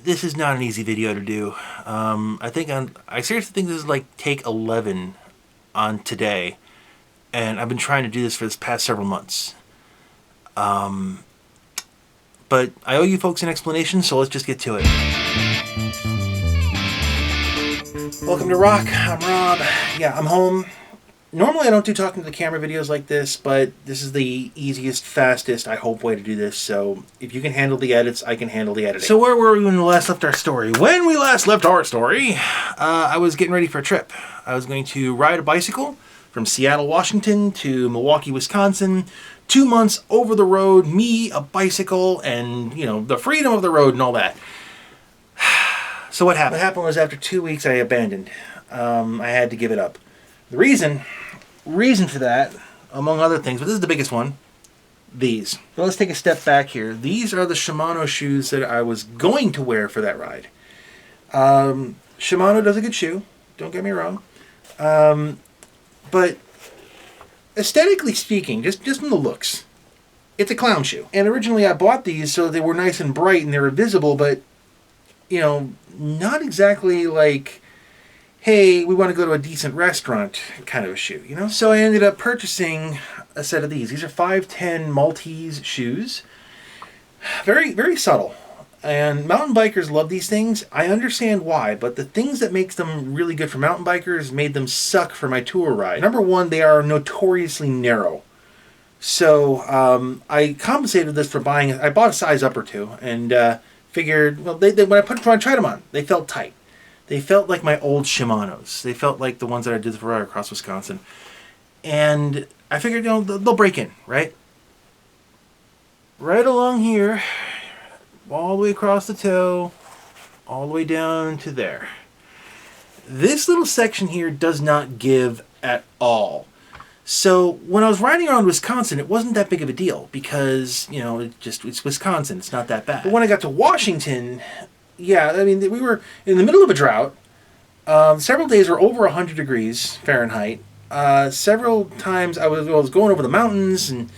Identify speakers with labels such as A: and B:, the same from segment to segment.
A: this is not an easy video to do. I seriously think this is like take 11 on today, and I've been trying to do this for this past several months. But I owe you folks an explanation, so let's just get to it. Welcome to ROCC. I'm Rob. Yeah, I'm home. Normally I don't do talking to the camera videos like this, but this is the easiest, fastest, I hope, way to do this. So if you can handle the edits, I can handle the editing. So where were we when we last left our story? When we last left our story, I was getting ready for a trip. I was going to ride a bicycle from Seattle, Washington to Milwaukee, Wisconsin. 2 months over the road, me, a bicycle, and, you know, the freedom of the road and all that. So what happened? What happened was after 2 weeks I abandoned. I had to give it up. The reason for that, among other things, but this is the biggest one, these. So let's take a step back here. These are the Shimano shoes that I was going to wear for that ride. Shimano does a good shoe, don't get me wrong. But aesthetically speaking, just from the looks, it's a clown shoe. And originally I bought these so they were nice and bright and they were visible, but, you know, not exactly like, hey, we want to go to a decent restaurant kind of a shoe, you know? So I ended up purchasing a set of these. These are 5'10" Maltese shoes. Very, very subtle. And mountain bikers love these things. I understand why, but the things that makes them really good for mountain bikers made them suck for my tour ride. Number one, they are notoriously narrow. So I compensated this for buying, I bought a size up or two, and figured, well, when I tried them on, they felt tight. They felt like my old Shimanos. They felt like the ones that I did for ride across Wisconsin. And I figured, you know, they'll break in, right? Right along here, all the way across the toe, all the way down to there. This little section here does not give at all. So when I was riding around Wisconsin, it wasn't that big of a deal because, you know, it's Wisconsin. It's not that bad. But when I got to Washington, yeah, I mean, we were in the middle of a drought. Several days were over 100 degrees Fahrenheit. Several times I was going over the mountains, and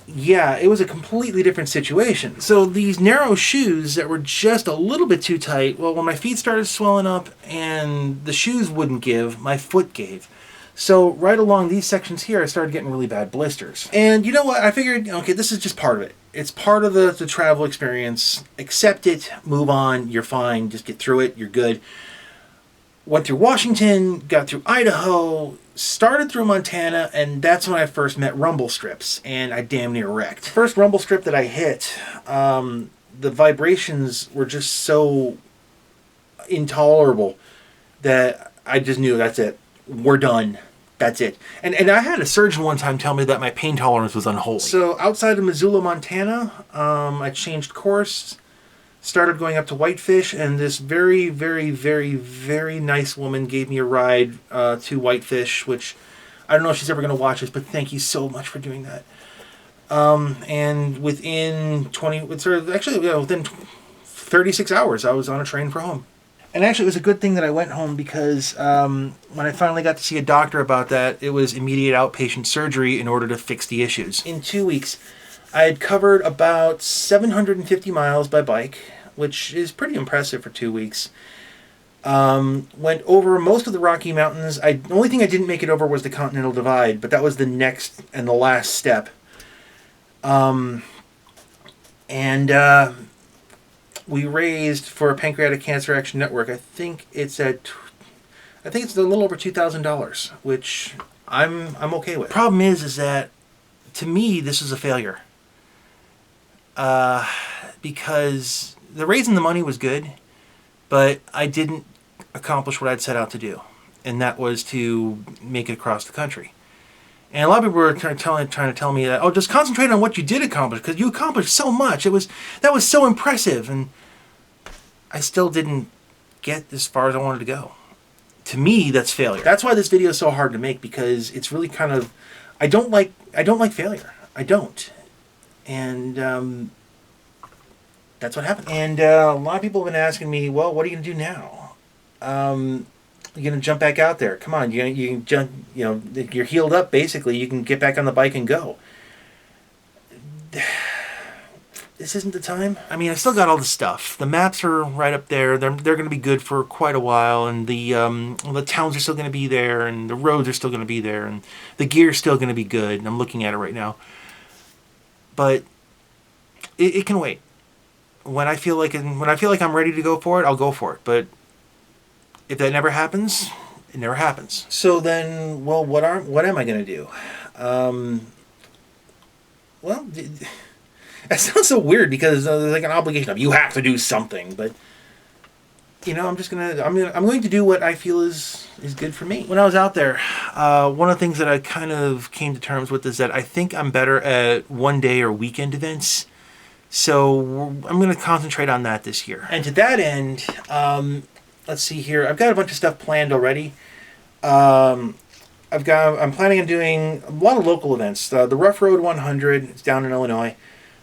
A: yeah, it was a completely different situation. So these narrow shoes that were just a little bit too tight, well, when my feet started swelling up and the shoes wouldn't give, my foot gave. So right along these sections here, I started getting really bad blisters. And you know what? I figured, okay, this is just part of it. It's part of the travel experience. Accept it, move on, you're fine, just get through it, you're good. Went through Washington, got through Idaho, started through Montana, and that's when I first met rumble strips, and I damn near wrecked. First rumble strip that I hit, the vibrations were just so intolerable that I just knew that's it. We're done. That's it. And I had a surgeon one time tell me that my pain tolerance was unholy. So outside of Missoula, Montana, I changed course, started going up to Whitefish, and this very, very, very, very nice woman gave me a ride to Whitefish, which I don't know if she's ever going to watch this, but thank you so much for doing that. And within within 36 hours, I was on a train for home. And actually, it was a good thing that I went home because when I finally got to see a doctor about that, it was immediate outpatient surgery in order to fix the issues. In 2 weeks, I had covered about 750 miles by bike, which is pretty impressive for 2 weeks. Went over most of the Rocky Mountains. The only thing I didn't make it over was the Continental Divide, but that was the next and the last step. We raised for a Pancreatic Cancer Action Network. I think it's a little over $2,000, which I'm okay with. Problem is that to me this is a failure. Because the raising the money was good, but I didn't accomplish what I'd set out to do, and that was to make it across the country. And a lot of people were trying to tell me that, oh, just concentrate on what you did accomplish, because you accomplished so much. That was so impressive, and I still didn't get as far as I wanted to go. To me, that's failure. That's why this video is so hard to make, because it's really kind of, I don't like failure. I don't. And that's what happened. And a lot of people have been asking me, well, what are you going to do now? You're going to jump back out there. Come on, you can jump, you know, you're healed up, basically. You can get back on the bike and go. this isn't the time. I mean, I still got all the stuff. The maps are right up there. They're going to be good for quite a while, and the towns are still going to be there, and the roads are still going to be there, and the gear's still going to be good. And I'm looking at it right now. But it can wait. When I feel like I'm ready to go for it, I'll go for it. But if that never happens, it never happens. So then, well, what am I going to do? Well, that sounds so weird because there's like an obligation of you have to do something, but you know, I'm going to do what I feel is good for me. When I was out there, one of the things that I kind of came to terms with is that I think I'm better at one day or weekend events. So I'm going to concentrate on that this year. And to that end, let's see here. I've got a bunch of stuff planned already. I'm planning on doing a lot of local events. The Rough Road 100, it's down in Illinois.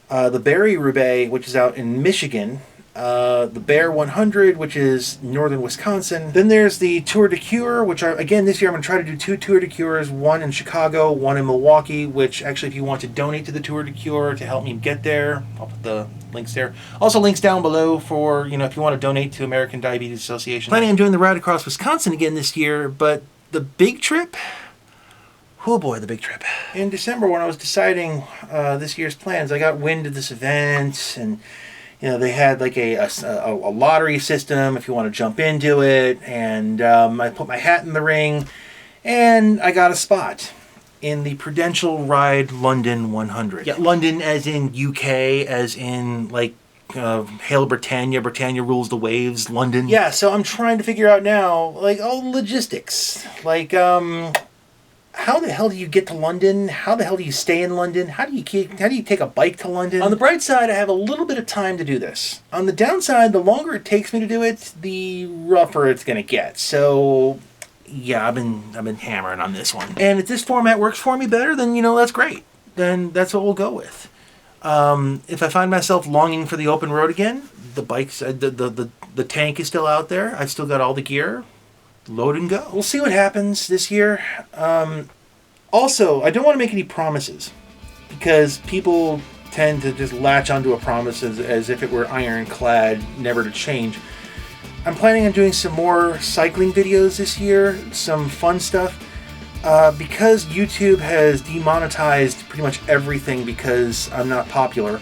A: The Barry Roubaix, which is out in Michigan. The Bear 100, which is northern Wisconsin. Then there's the Tour de Cure, which again this year I'm going to try to do 2 Tour de Cures, one in Chicago, one in Milwaukee, which actually if you want to donate to the Tour de Cure to help me get there, I'll put the links there. Also links down below for, you know, if you want to donate to American Diabetes Association. Planning on doing the ride across Wisconsin again this year, but the big trip, oh boy, the big trip. In December when I was deciding this year's plans, I got wind of this event, and you know, they had like a lottery system if you want to jump into it, and I put my hat in the ring, and I got a spot in the Prudential Ride London 100. Yeah, London as in UK, as in like Hail Britannia, Britannia rules the waves, London. Yeah, so I'm trying to figure out now, like, all the logistics. Like, how the hell do you get to London? How the hell do you stay in London? How do you take a bike to London? On the bright side, I have a little bit of time to do this. On the downside, the longer it takes me to do it, the rougher it's going to get. So, yeah, I've been hammering on this one. And if this format works for me better, then, you know, that's great. Then that's what we'll go with. If I find myself longing for the open road again, the bikes, the tank is still out there. I've still got all the gear. Load and go. We'll see what happens this year. Also, I don't want to make any promises because people tend to just latch onto a promise as if it were ironclad, never to change. I'm planning on doing some more cycling videos this year, some fun stuff. Because YouTube has demonetized pretty much everything because I'm not popular,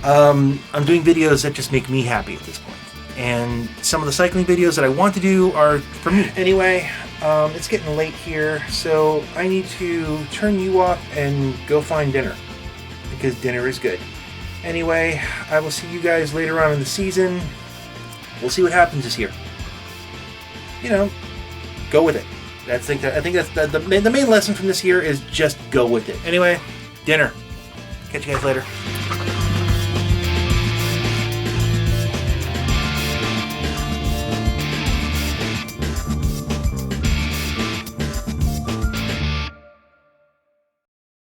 A: I'm doing videos that just make me happy at this point. And some of the cycling videos that I want to do are for me. Anyway, it's getting late here, so I need to turn you off and go find dinner, because dinner is good. Anyway, I will see you guys later on in the season. We'll see what happens this year. You know, go with it. I think that's the main lesson from this year is just go with it. Anyway, dinner. Catch you guys later.